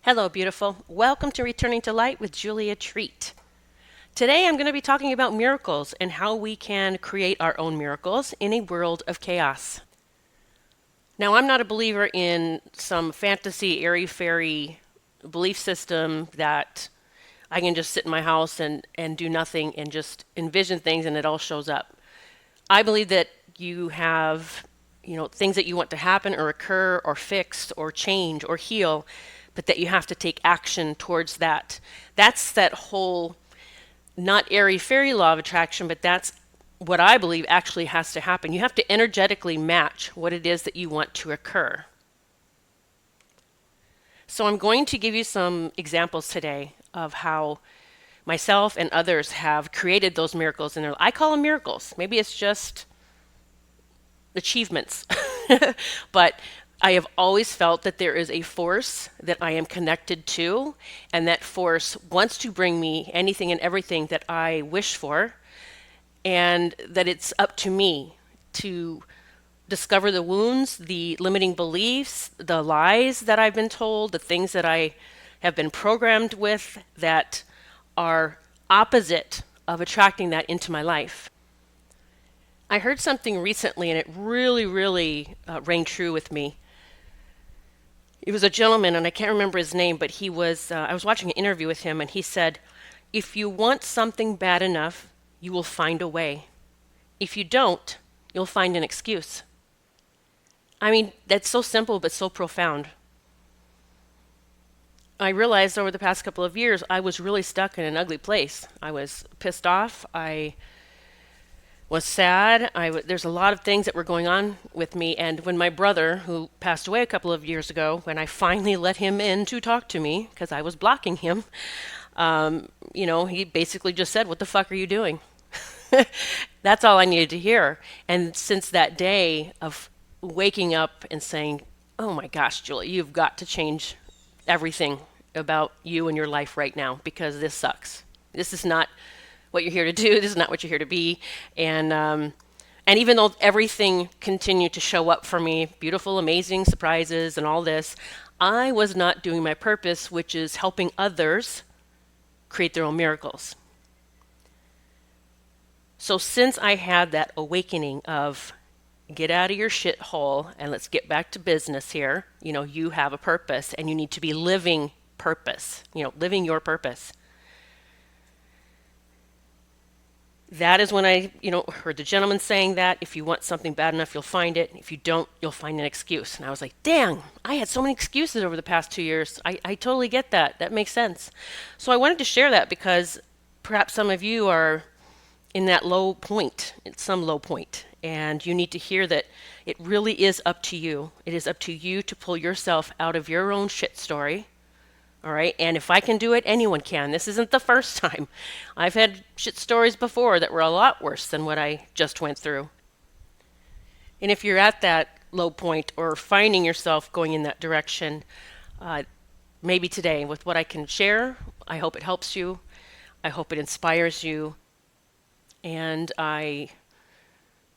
Hello, beautiful. Welcome to Returning to Light with Julia Treat. Today I'm going to be talking about miracles and how we can create our own miracles in a world of chaos. Now, I'm not a believer in some fantasy, airy-fairy belief system that I can just sit in my house and do nothing and just envision things and it all shows up. I believe that you have, things that you want to happen or occur or fix or change or heal, but that you have to take action towards that. That's that whole not airy fairy law of attraction, but that's what I believe actually has to happen. You have to energetically match what it is that you want to occur. So I'm going to give you some examples today of how myself and others have created those miracles in their I call them miracles. Maybe it's just achievements. But I have always felt that there is a force that I am connected to, and that force wants to bring me anything and everything that I wish for, and that it's up to me to discover the wounds, the limiting beliefs, the lies that I've been told, the things that I have been programmed with that are opposite of attracting that into my life. I heard something recently and it really rang true with me. It was a gentleman, and I can't remember his name, but I was watching an interview with him, and he said, if you want something bad enough, you will find a way. If you don't, you'll find an excuse. I mean, that's so simple, but so profound. I realized over the past couple of years, I was really stuck in an ugly place. I was pissed off. I was sad. There's a lot of things that were going on with me. And when my brother, who passed away a couple of years ago, when I finally let him in to talk to me, because I was blocking him, he basically just said, "What the fuck are you doing?" That's all I needed to hear. And since that day of waking up and saying, "Oh my gosh, Julie, you've got to change everything about you and your life right now because this sucks. This is not what you're here to do. This is not what you're here to be." And even though everything continued to show up for me, beautiful, amazing surprises and all this, I was not doing my purpose, which is helping others create their own miracles. So since I had that awakening of get out of your shithole and let's get back to business here, you have a purpose and you need to be living purpose, living your purpose. That is when I, heard the gentleman saying that if you want something bad enough, you'll find it. If you don't, you'll find an excuse. And I was like, dang, I had so many excuses over the past 2 years. I totally get that. That makes sense. So I wanted to share that because perhaps some of you are in that low point, at some low point, and you need to hear that it really is up to you. It is up to you to pull yourself out of your own shit story. All right. And if I can do it, anyone can. This isn't the first time. I've had shit stories before that were a lot worse than what I just went through. And if you're at that low point or finding yourself going in that direction, maybe today with what I can share, I hope it helps you. I hope it inspires you. And I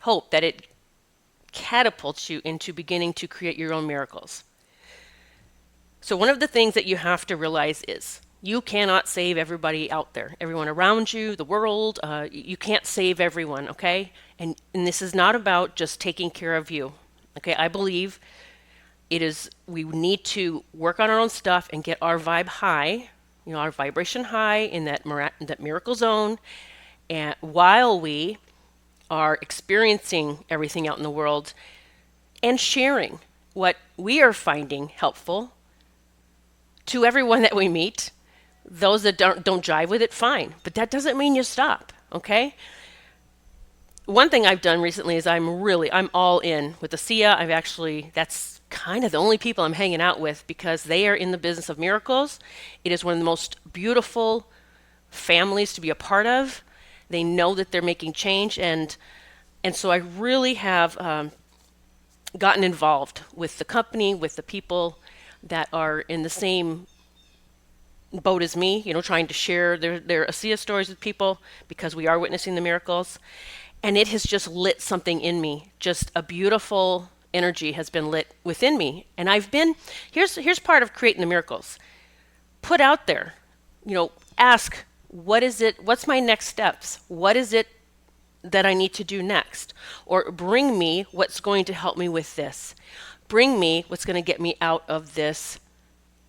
hope that it catapults you into beginning to create your own miracles. So one of the things that you have to realize is you cannot save everybody out there, everyone around you, the world. You can't save everyone, okay? And this is not about just taking care of you, okay? I believe we need to work on our own stuff and get our vibe high, our vibration high in that miracle zone, and while we are experiencing everything out in the world and sharing what we are finding helpful to everyone that we meet. Those that don't jive with it, fine. But that doesn't mean you stop, okay? One thing I've done recently is I'm all in with ASEA. That's kind of the only people I'm hanging out with because they are in the business of miracles. It is one of the most beautiful families to be a part of. They know that they're making change, and so I really have gotten involved with the company, with the people that are in the same boat as me, trying to share their ASEA stories with people because we are witnessing the miracles. And it has just lit something in me. Just a beautiful energy has been lit within me. And here's part of creating the miracles. put out there, ask, what is it? What's my next steps? What is it that I need to do next? Or bring me what's going to help me with this. Bring me what's going to get me out of this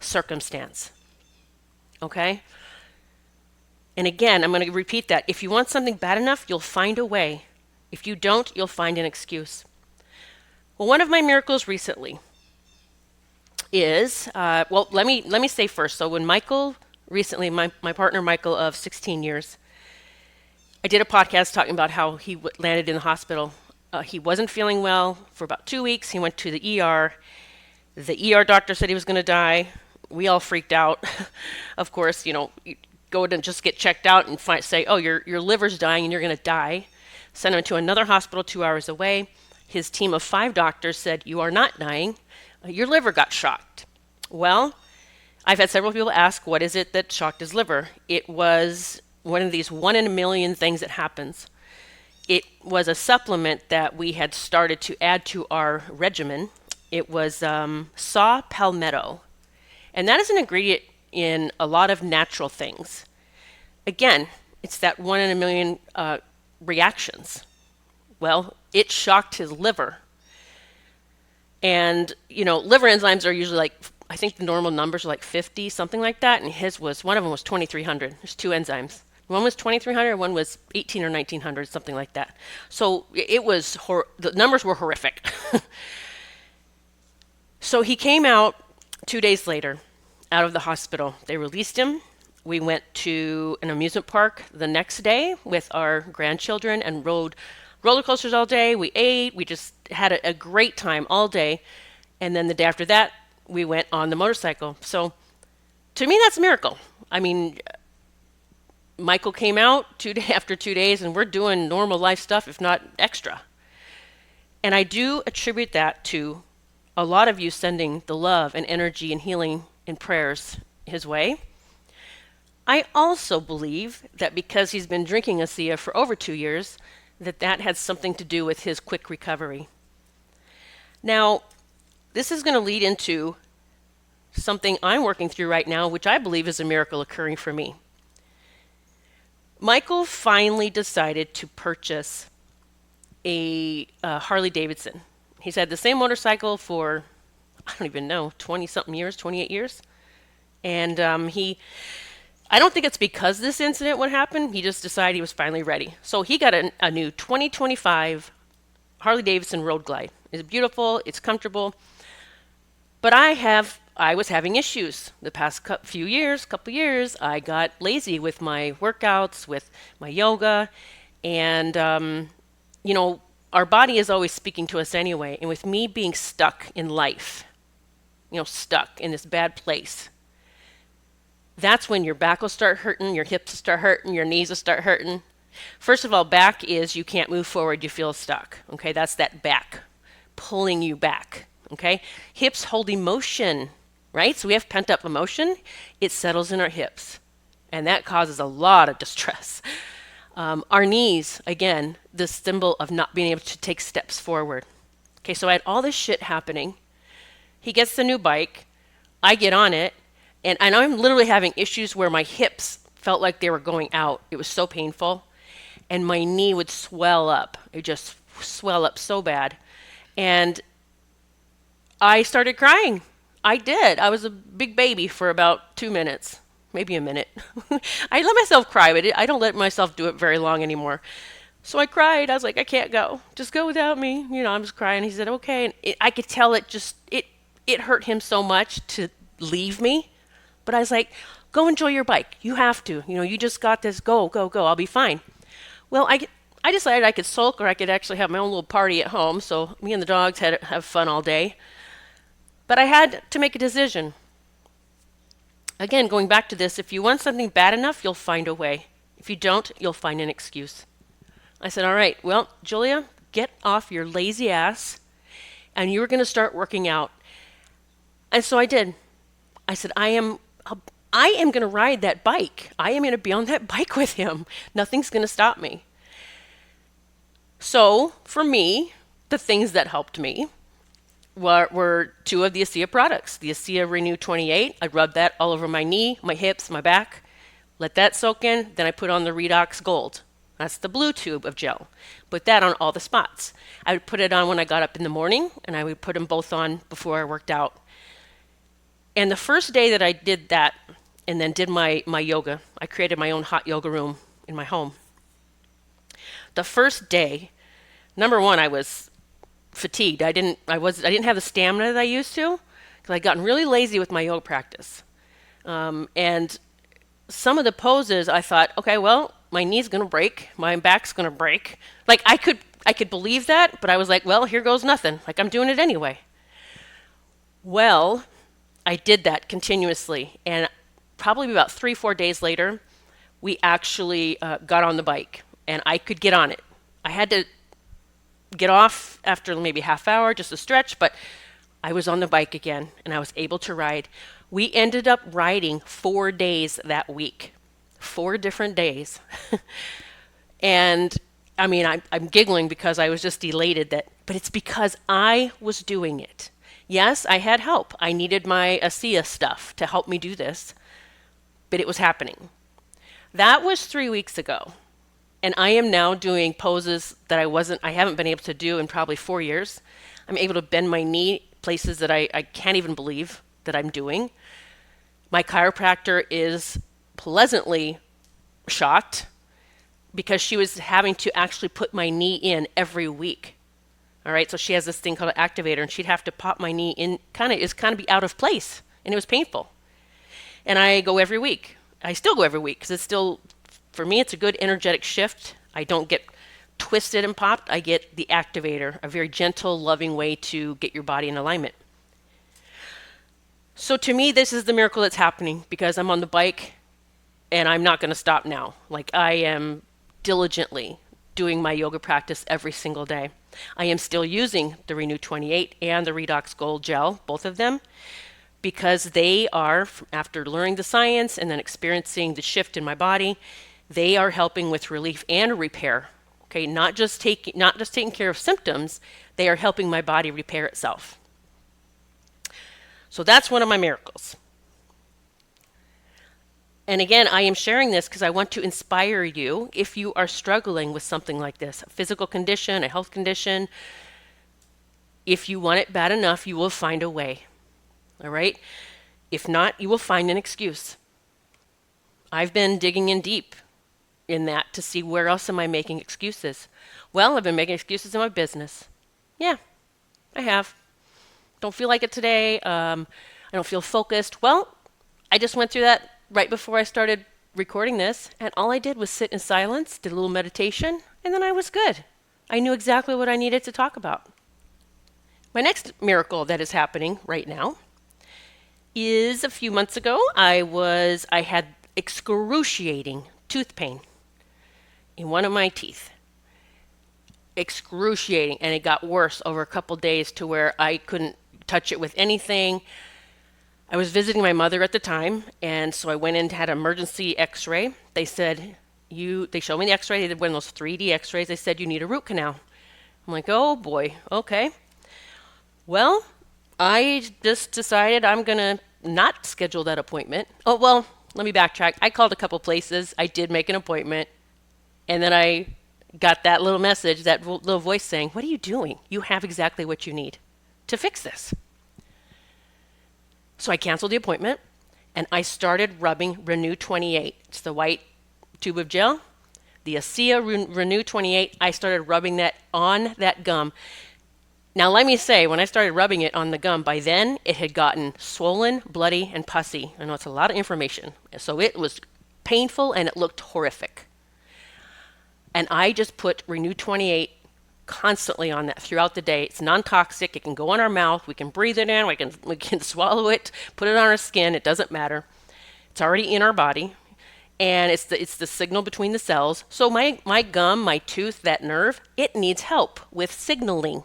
circumstance. Okay? And again, I'm going to repeat that. If you want something bad enough, you'll find a way. If you don't, you'll find an excuse. Well, one of my miracles recently is, let me say first. So when Michael recently, my partner Michael of 16 years, I did a podcast talking about how he landed in the hospital. He wasn't feeling well for about 2 weeks. He went to the ER. The ER doctor said he was going to die. We all freaked out. Of course, you go and just get checked out and say, oh, your liver's dying and you're going to die. Sent him to another hospital 2 hours away. His team of 5 doctors said, you are not dying. Your liver got shocked. Well, I've had several people ask, what is it that shocked his liver? It was one of these 1 in a million things that happens. It was a supplement that we had started to add to our regimen. It was saw palmetto. And that is an ingredient in a lot of natural things. Again, it's that 1 in a million reactions. Well, it shocked his liver. And, liver enzymes are usually I think the normal numbers are 50, something like that. And one of them was 2,300. There's 2 enzymes. One was 2,300, one was 18 or 1,900, something like that. So it was, the numbers were horrific. So he came out 2 days later out of the hospital. They released him. We went to an amusement park the next day with our grandchildren and rode roller coasters all day. We ate. We just had a great time all day. And then the day after that, we went on the motorcycle. So to me, that's a miracle. I mean, Michael came out after 2 days, and we're doing normal life stuff, if not extra. And I do attribute that to a lot of you sending the love and energy and healing and prayers his way. I also believe that because he's been drinking ASEA for over 2 years, that had something to do with his quick recovery. Now, this is going to lead into something I'm working through right now, which I believe is a miracle occurring for me. Michael finally decided to purchase a Harley Davidson. He's had the same motorcycle for, I don't even know, 20-something years, 28 years. And I don't think it's because this incident would happen. He just decided he was finally ready. So he got a new 2025 Harley Davidson Road Glide. It's beautiful. It's comfortable. But I was having issues the past couple years. I got lazy with my workouts, with my yoga, and our body is always speaking to us anyway. And with me being stuck in life, stuck in this bad place, that's when your back will start hurting, your hips will start hurting, your knees will start hurting. First of all, back is you can't move forward, you feel stuck. Okay, that's that back pulling you back. Okay, hips hold emotion, right? So we have pent up emotion. It settles in our hips, and that causes a lot of distress. Our knees, again, the symbol of not being able to take steps forward. Okay, so I had all this shit happening. He gets the new bike. I get on it, and I'm literally having issues where my hips felt like they were going out. It was so painful, and my knee would swell up. It would just swell up so bad, and I started crying. I did. I was a big baby for about 2 minutes, maybe a minute. I let myself cry, but I don't let myself do it very long anymore. So I cried. I was like, I can't go. Just go without me. I'm just crying. He said, okay. And I could tell it hurt him so much to leave me. But I was like, go enjoy your bike. You have to. You just got this. Go, go, go. I'll be fine. Well, I decided I could sulk, or I could actually have my own little party at home. So me and the dogs have fun all day. But I had to make a decision. Again, going back to this, if you want something bad enough, you'll find a way. If you don't, you'll find an excuse. I said, all right, well, Julia, get off your lazy ass, and you're going to start working out. And so I did. I said, I am going to ride that bike. I am going to be on that bike with him. Nothing's going to stop me. So for me, the things that helped me were two of the ASEA products. The ASEA Renew 28, I rubbed that all over my knee, my hips, my back, let that soak in, then I put on the Redox Gold. That's the blue tube of gel. Put that on all the spots. I would put it on when I got up in the morning, and I would put them both on before I worked out. And the first day that I did that, and then did my yoga, I created my own hot yoga room in my home. The first day, number one, I was fatigued. I didn't have the stamina that I used to because I'd gotten really lazy with my yoga practice. And some of the poses, I thought, okay, well, my knee's gonna break, my back's gonna break. Like I could believe that, but I was like, well, here goes nothing. Like I'm doing it anyway. Well, I did that continuously, and probably about 3-4 days later, we actually got on the bike, and I could get on it. I had to get off after maybe half hour, just a stretch, but I was on the bike again, and I was able to ride. We ended up riding 4 days that week, 4 different days. And I mean, I'm giggling because I was just elated but it's because I was doing it. Yes, I had help. I needed my ASEA stuff to help me do this, but it was happening. That was 3 weeks ago. And I am now doing poses that I haven't been able to do in probably 4 years. I'm able to bend my knee places that I can't even believe that I'm doing. My chiropractor is pleasantly shocked because she was having to actually put my knee in every week. All right, so she has this thing called an activator, and she'd have to pop my knee in, kind of be out of place, and it was painful. And I go every week. I still go every week because it's still, for me, it's a good energetic shift. I don't get twisted and popped. I get the activator, a very gentle, loving way to get your body in alignment. So to me, this is the miracle that's happening because I'm on the bike and I'm not going to stop now. Like I am diligently doing my yoga practice every single day. I am still using the Renew 28 and the Redox Gold Gel, both of them, because they are, after learning the science and then experiencing the shift in my body, they are helping with relief and repair. Okay, not just taking care of symptoms, they are helping my body repair itself. So that's one of my miracles. And again, I am sharing this because I want to inspire you if you are struggling with something like this, a physical condition, a health condition. If you want it bad enough, you will find a way. All right? If not, you will find an excuse. I've been digging in deep in that to see where else am I making excuses. Well, I've been making excuses in my business. Yeah, I have. Don't feel like it today. I don't feel focused. Well, I just went through that right before I started recording this, and all I did was sit in silence, did a little meditation, and then I was good. I knew exactly what I needed to talk about. My next miracle that is happening right now is a few months ago, I had excruciating tooth pain in one of my teeth. Excruciating, and it got worse over a couple days to where I couldn't touch it with anything. I was visiting my mother at the time, and so I went in and had an emergency x-ray. They said, they showed me the x-ray, they did one of those 3D x-rays, they said, you need a root canal. I'm like, oh boy, okay. Well, I just decided I'm gonna not schedule that appointment. Oh, well, let me backtrack. I called a couple places, I did make an appointment, and then I got that little message, that little voice saying, what are you doing? You have exactly what you need to fix this. So I canceled the appointment, and I started rubbing Renew 28. It's the white tube of gel. The ASEA Renew 28, I started rubbing that on that gum. Now let me say, when I started rubbing it on the gum, by then it had gotten swollen, bloody, and pussy. I know it's a lot of information. So it was painful, and it looked horrific. And I just put Renew 28 constantly on that throughout the day. It's non-toxic. It can go in our mouth. We can breathe it in. We can swallow it, put it on our skin. It doesn't matter. It's already in our body. And it's the signal between the cells. So my gum, my tooth, that nerve, it needs help with signaling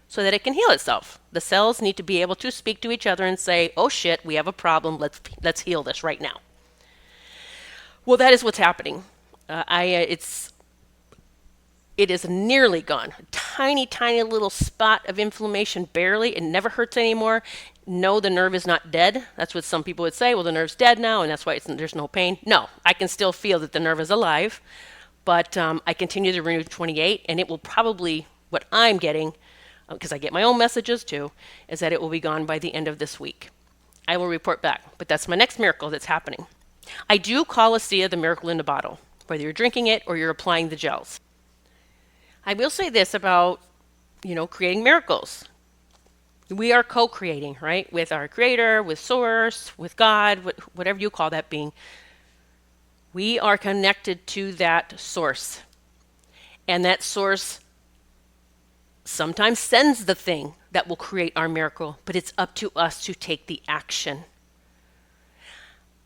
so that it can heal itself. The cells need to be able to speak to each other and say, oh shit, we have a problem. Let's heal this right now. Well, that is what's happening. It is nearly gone, tiny, tiny little spot of inflammation, barely. It never hurts anymore. No, the nerve is not dead. That's what some people would say. Well, the nerve's dead now, and that's why there's no pain. No, I can still feel that the nerve is alive, but I continue to renew 28, and it will probably, what I'm getting, because I get my own messages too, is that it will be gone by the end of this week. I will report back, but that's my next miracle that's happening. I do call ASEA the miracle in the bottle, whether you're drinking it or you're applying the gels. I will say this about, creating miracles. We are co-creating, right? With our creator, with source, with God, whatever you call that being. We are connected to that source. And that source sometimes sends the thing that will create our miracle, but it's up to us to take the action.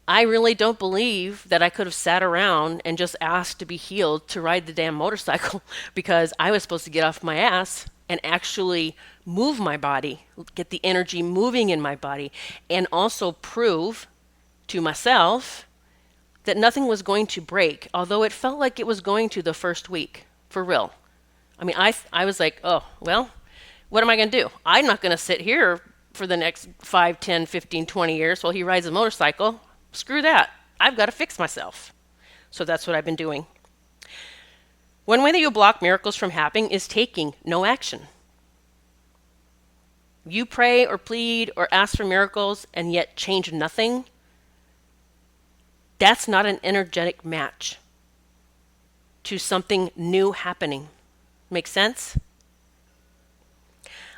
I really don't believe that I could have sat around and just asked to be healed to ride the damn motorcycle because I was supposed to get off my ass and actually move my body, get the energy moving in my body, and also prove to myself that nothing was going to break, although it felt like it was going to the first week, for real. I mean, I was like, oh, well, what am I going to do? I'm not going to sit here for the next 5, 10, 15, 20 years while he rides a motorcycle. Screw that. I've got to fix myself. So that's what I've been doing. One way that you block miracles from happening is taking no action. You pray or plead or ask for miracles and yet change nothing. That's not an energetic match to something new happening. Make sense?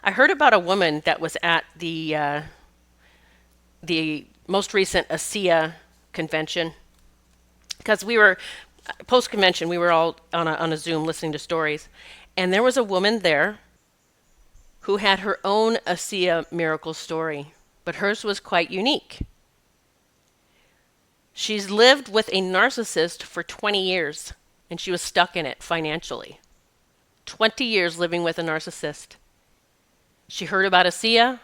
I heard about a woman that was at the most recent ASEA convention, because we were post-convention, we were all on a Zoom listening to stories, and there was a woman there who had her own ASEA miracle story, but hers was quite unique. She's lived with a narcissist for 20 years, and she was stuck in it financially. 20 years living with a narcissist. She heard about ASEA.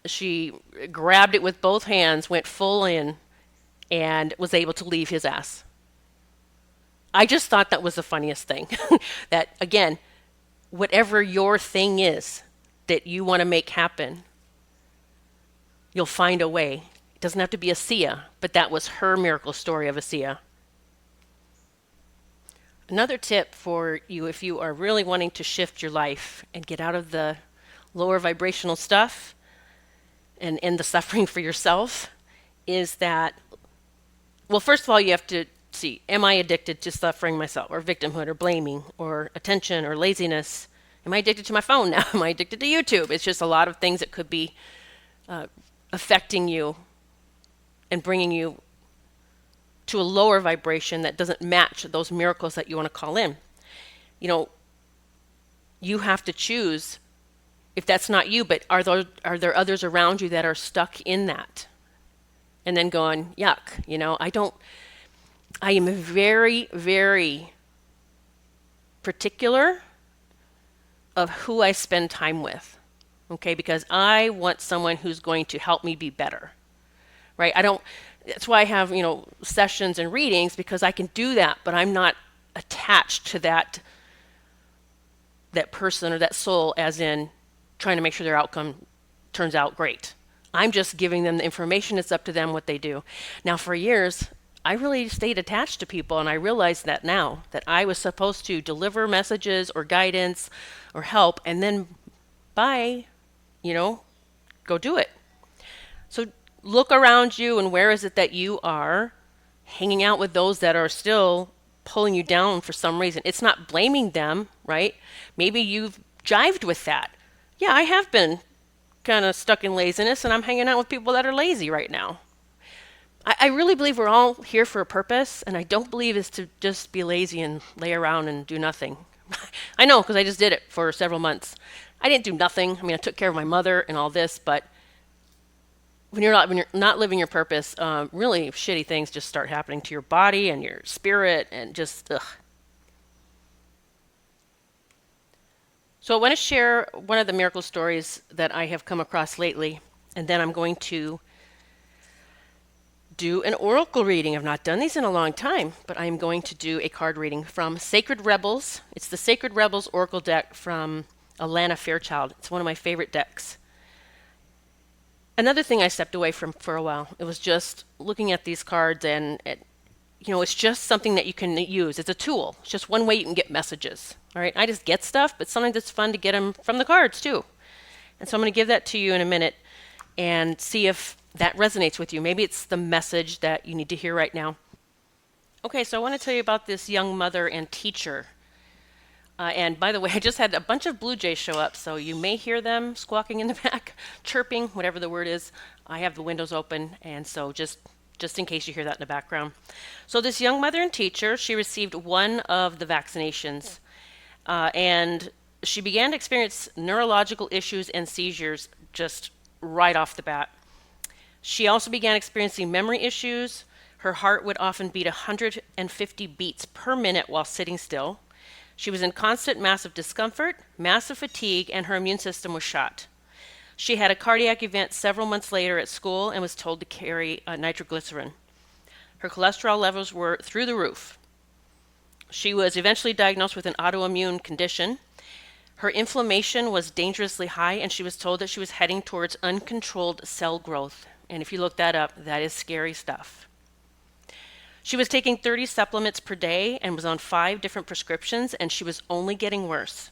She grabbed it with both hands, went full in, and was able to leave his ass. I just thought that was the funniest thing. That, again, whatever your thing is that you want to make happen, you'll find a way. It doesn't have to be ASEA, but that was her miracle story of ASEA. Another tip for you, if you are really wanting to shift your life and get out of the lower vibrational stuff and end the suffering for yourself, is that, well, first of all, you have to see, am I addicted to suffering myself, or victimhood, or blaming, or attention, or laziness? Am I addicted to my phone now? Am I addicted to YouTube? It's just a lot of things that could be affecting you and bringing you to a lower vibration that doesn't match those miracles that you want to call in. You have to choose if that's not you, but are there others around you that are stuck in that? And then going, yuck, I am very, very particular of who I spend time with, okay? Because I want someone who's going to help me be better, right? That's why I have, sessions and readings, because I can do that, but I'm not attached to that person or that soul, as in trying to make sure their outcome turns out great. I'm just giving them the information. It's up to them what they do. Now, for years, I really stayed attached to people, and I realized that now, that I was supposed to deliver messages or guidance or help, and then bye, go do it. So look around you, and where is it that you are hanging out with those that are still pulling you down for some reason? It's not blaming them, right? Maybe you've jived with that. Yeah, I have been kind of stuck in laziness, and I'm hanging out with people that are lazy right now. I really believe we're all here for a purpose, and I don't believe it's to just be lazy and lay around and do nothing. I know, because I just did it for several months. I didn't do nothing. I mean, I took care of my mother and all this, but when you're not living your purpose, really shitty things just start happening to your body and your spirit, and just ugh. So I want to share one of the miracle stories that I have come across lately, and then I'm going to do an oracle reading. I've not done these in a long time, but I'm going to do a card reading from Sacred Rebels. It's the Sacred Rebels Oracle deck from Alana Fairchild. It's one of my favorite decks. Another thing I stepped away from for a while, it was just looking at these cards and it's just something that you can use. It's a tool. It's just one way you can get messages. All right. I just get stuff, but sometimes it's fun to get them from the cards too. And so I'm going to give that to you in a minute and see if that resonates with you. Maybe it's the message that you need to hear right now. Okay, so I want to tell you about this young mother and teacher. And by the way, I just had a bunch of blue jays show up, so you may hear them squawking in the back, chirping, whatever the word is. I have the windows open, and so just in case you hear that in the background. So this young mother and teacher, she received one of the vaccinations, and she began to experience neurological issues and seizures just right off the bat. She also began experiencing memory issues. Her heart would often beat 150 beats per minute while sitting still. She was in constant massive discomfort, massive fatigue, and her immune system was shot. She had a cardiac event several months later at school and was told to carry nitroglycerin. Her cholesterol levels were through the roof. She was eventually diagnosed with an autoimmune condition. Her inflammation was dangerously high, and she was told that she was heading towards uncontrolled cell growth. And if you look that up, that is scary stuff. She was taking 30 supplements per day and was on 5 different prescriptions, and she was only getting worse.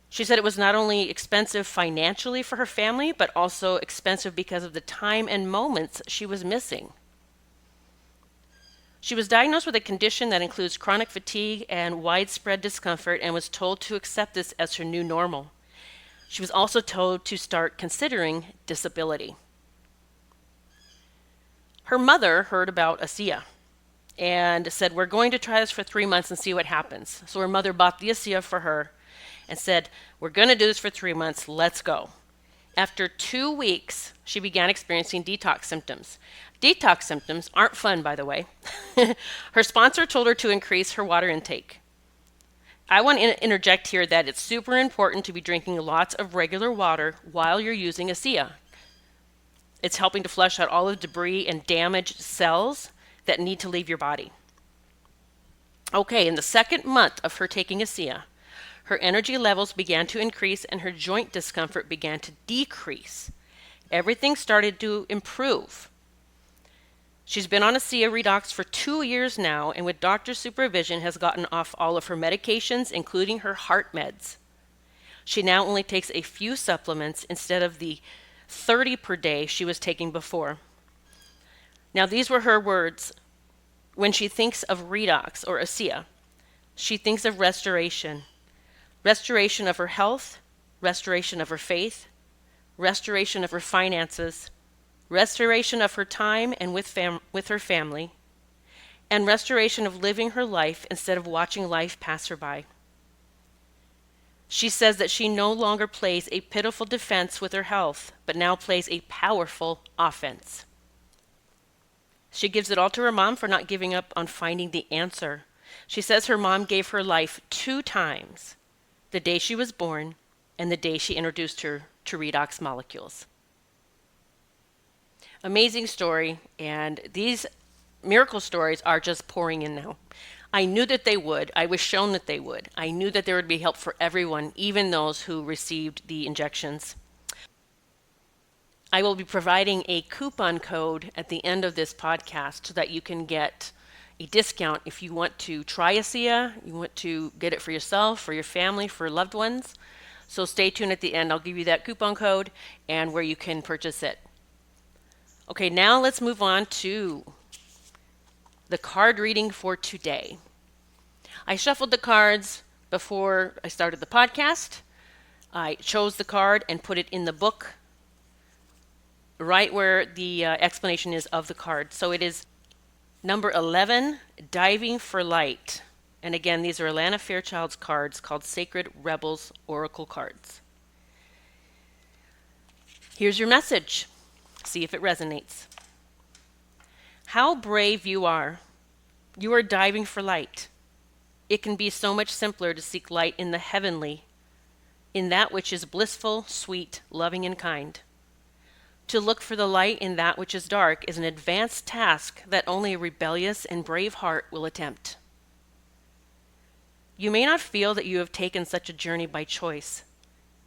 She said it was not only expensive financially for her family, but also expensive because of the time and moments she was missing. She was diagnosed with a condition that includes chronic fatigue and widespread discomfort and was told to accept this as her new normal. She was also told to start considering disability. Her mother heard about ASEA and said, we're going to try this for 3 months and see what happens. So her mother bought the ASEA for her and said, we're going to do this for 3 months, let's go. After 2 weeks, she began experiencing detox symptoms. Detox symptoms aren't fun, by the way. Her sponsor told her to increase her water intake. I want to interject here that it's super important to be drinking lots of regular water while you're using ASEA. It's helping to flush out all of the debris and damaged cells that need to leave your body. Okay, in the second month of her taking ASEA, her energy levels began to increase and her joint discomfort began to decrease. Everything started to improve. She's been on ASEA Redox for 2 years now, and with doctor's supervision has gotten off all of her medications, including her heart meds. She now only takes a few supplements instead of the 30 per day she was taking before. Now, these were her words. When she thinks of redox or ASEA, she thinks of restoration. Restoration of her health, restoration of her faith, restoration of her finances, restoration of her time and with her family, and restoration of living her life instead of watching life pass her by. She says that she no longer plays a pitiful defense with her health, but now plays a powerful offense. She gives it all to her mom for not giving up on finding the answer. She says her mom gave her life 2 times, the day she was born and the day she introduced her to redox molecules. Amazing story, and these miracle stories are just pouring in now. I knew that they would. I was shown that they would. I knew that there would be help for everyone, even those who received the injections. I will be providing a coupon code at the end of this podcast so that you can get a discount if you want to try ASEA, you want to get it for yourself, for your family, for loved ones. So stay tuned at the end. I'll give you that coupon code and where you can purchase it. Okay, now let's move on to the card reading for today. I shuffled the cards before I started the podcast. I chose the card and put it in the book right where the explanation is of the card. So it is number 11, Diving for Light. And again, these are Alana Fairchild's cards called Sacred Rebels Oracle cards. Here's your message. See if it resonates. How brave you are. You are diving for light. It can be so much simpler to seek light in the heavenly, in that which is blissful, sweet, loving, and kind. To look for the light in that which is dark is an advanced task that only a rebellious and brave heart will attempt. You may not feel that you have taken such a journey by choice,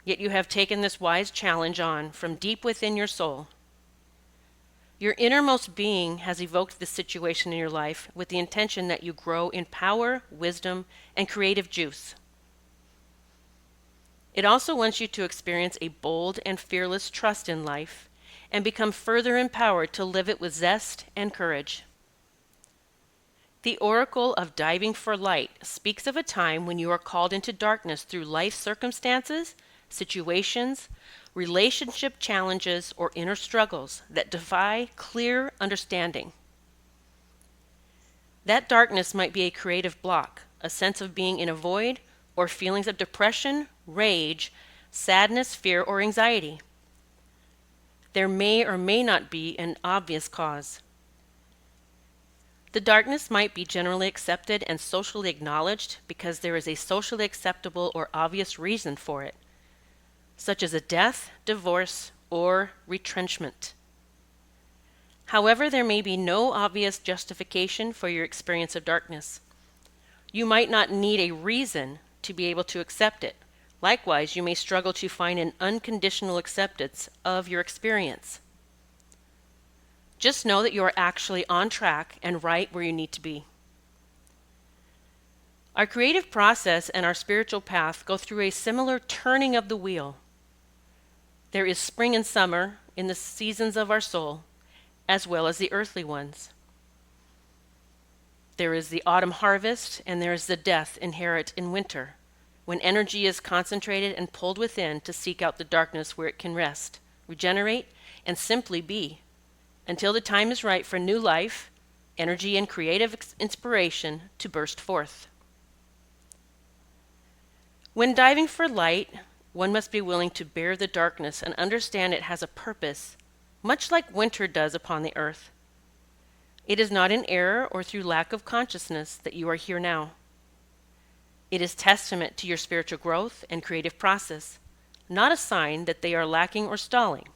yet you have taken this wise challenge on from deep within your soul. Your innermost being has evoked this situation in your life with the intention that you grow in power, wisdom, and creative juice. It also wants you to experience a bold and fearless trust in life and become further empowered to live it with zest and courage. The oracle of diving for light speaks of a time when you are called into darkness through life circumstances, situations, relationship challenges, or inner struggles that defy clear understanding. That darkness might be a creative block, a sense of being in a void, or feelings of depression, rage, sadness, fear, or anxiety. There may or may not be an obvious cause. The darkness might be generally accepted and socially acknowledged because there is a socially acceptable or obvious reason for it, such as a death, divorce, or retrenchment. However, there may be no obvious justification for your experience of darkness. You might not need a reason to be able to accept it. Likewise, you may struggle to find an unconditional acceptance of your experience. Just know that you are actually on track and right where you need to be. Our creative process and our spiritual path go through a similar turning of the wheel. There is spring and summer in the seasons of our soul, as well as the earthly ones. There is the autumn harvest, and there is the death inherent in winter, when energy is concentrated and pulled within to seek out the darkness where it can rest, regenerate, and simply be, until the time is right for new life, energy, and creative inspiration to burst forth. When diving for light, one must be willing to bear the darkness and understand it has a purpose, much like winter does upon the earth. It is not in error or through lack of consciousness that you are here now. It is testament to your spiritual growth and creative process, not a sign that they are lacking or stalling.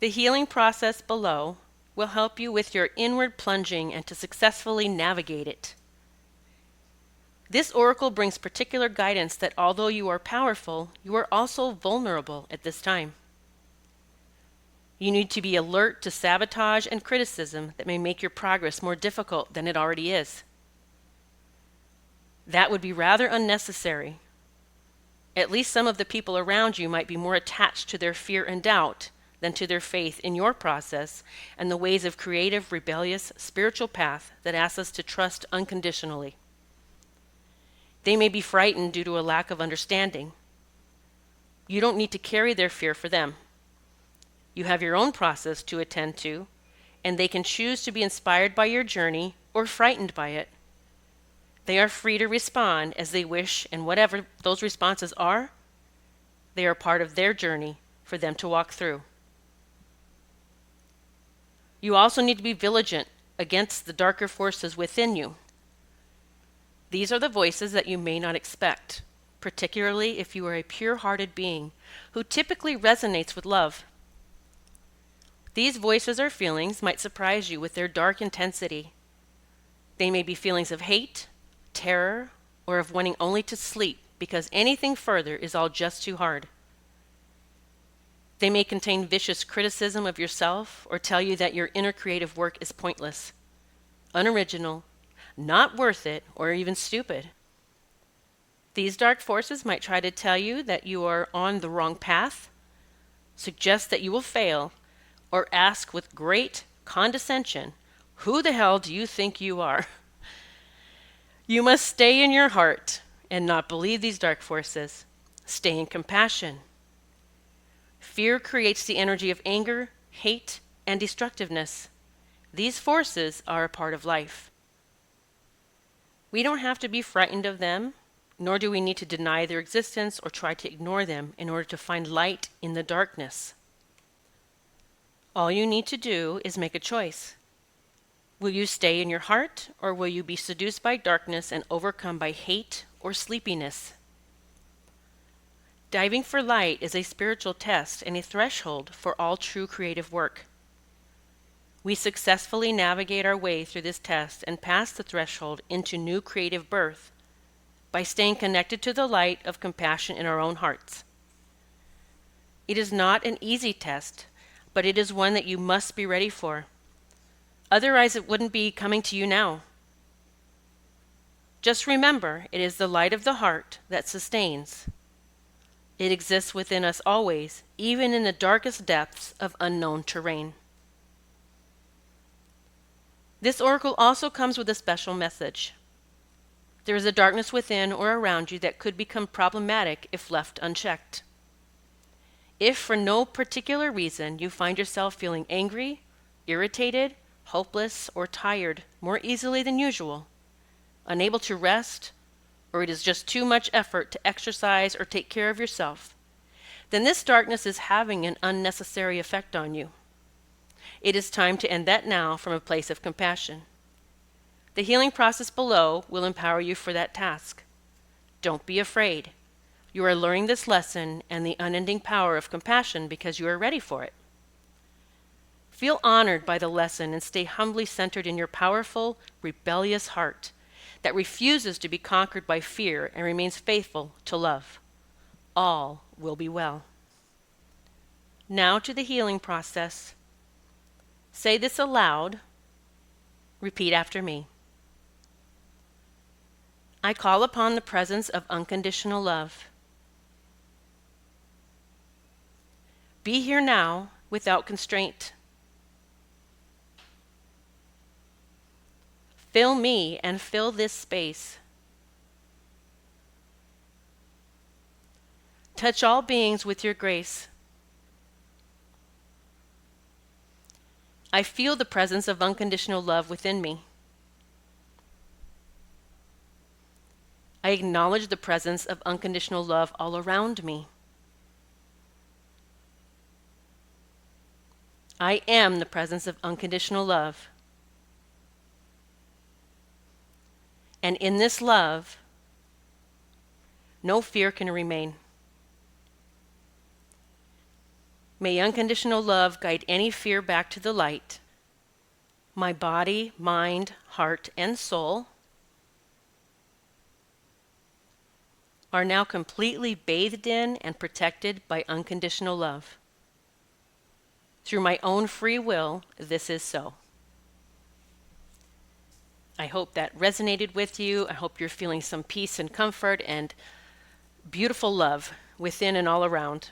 The healing process below will help you with your inward plunging and to successfully navigate it. This oracle brings particular guidance that although you are powerful, you are also vulnerable at this time. You need to be alert to sabotage and criticism that may make your progress more difficult than it already is. That would be rather unnecessary. At least some of the people around you might be more attached to their fear and doubt than to their faith in your process and the ways of creative, rebellious, spiritual path that asks us to trust unconditionally. They may be frightened due to a lack of understanding. You don't need to carry their fear for them. You have your own process to attend to, and they can choose to be inspired by your journey or frightened by it. They are free to respond as they wish, and whatever those responses are, they are part of their journey for them to walk through. You also need to be vigilant against the darker forces within you. These are the voices that you may not expect, particularly if you are a pure-hearted being who typically resonates with love. These voices or feelings might surprise you with their dark intensity. They may be feelings of hate, terror, or of wanting only to sleep because anything further is all just too hard. They may contain vicious criticism of yourself or tell you that your inner creative work is pointless, unoriginal, not worth it, or even stupid. These dark forces might try to tell you that you are on the wrong path, suggest that you will fail, or ask with great condescension, "Who the hell do you think you are?" You must stay in your heart and not believe these dark forces. Stay in compassion. Fear creates the energy of anger, hate, and destructiveness. These forces are a part of life. We don't have to be frightened of them, nor do we need to deny their existence or try to ignore them in order to find light in the darkness. All you need to do is make a choice. Will you stay in your heart, or will you be seduced by darkness and overcome by hate or sleepiness? Diving for light is a spiritual test and a threshold for all true creative work. We successfully navigate our way through this test and pass the threshold into new creative birth by staying connected to the light of compassion in our own hearts. It is not an easy test, but it is one that you must be ready for. Otherwise, it wouldn't be coming to you now. Just remember, it is the light of the heart that sustains. It exists within us always, even in the darkest depths of unknown terrain. This oracle also comes with a special message. There is a darkness within or around you that could become problematic if left unchecked. If for no particular reason you find yourself feeling angry, irritated, hopeless, or tired more easily than usual, unable to rest, or it is just too much effort to exercise or take care of yourself, then this darkness is having an unnecessary effect on you. It is time to end that now from a place of compassion. The healing process below will empower you for that task. Don't be afraid. You are learning this lesson and the unending power of compassion because you are ready for it. Feel honored by the lesson and stay humbly centered in your powerful, rebellious heart that refuses to be conquered by fear and remains faithful to love. All will be well. Now to the healing process. Say this aloud. Repeat after me. I call upon the presence of unconditional love. Be here now without constraint. Fill me and fill this space. Touch all beings with your grace. I feel the presence of unconditional love within me. I acknowledge the presence of unconditional love all around me. I am the presence of unconditional love. And in this love, no fear can remain. May unconditional love guide any fear back to the light. My body, mind, heart, and soul are now completely bathed in and protected by unconditional love. Through my own free will, this is so. I hope that resonated with you. I hope you're feeling some peace and comfort and beautiful love within and all around.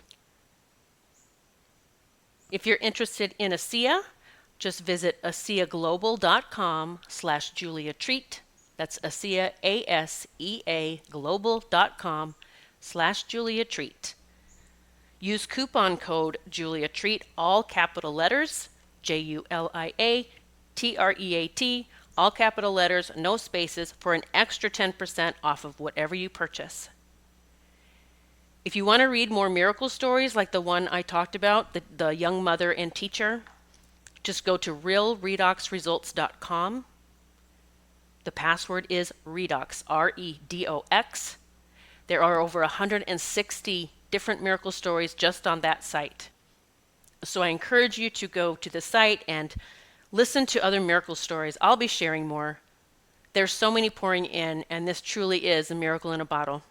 If you're interested in ASEA, just visit ASEAglobal.com/Julia Treat. That's ASEA, ASEA global.com/Julia Treat. Use coupon code Julia Treat, all capital letters, JULIATREAT, all capital letters, no spaces, for an extra 10% off of whatever you purchase. If you want to read more miracle stories like the one I talked about, the young mother and teacher, just go to realredoxresults.com. The password is REDOX, REDOX. There are over 160 different miracle stories just on that site. So I encourage you to go to the site and listen to other miracle stories. I'll be sharing more. There's so many pouring in, and this truly is a miracle in a bottle.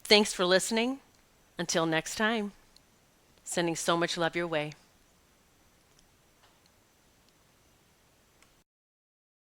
Thanks for listening. Until next time, sending so much love your way.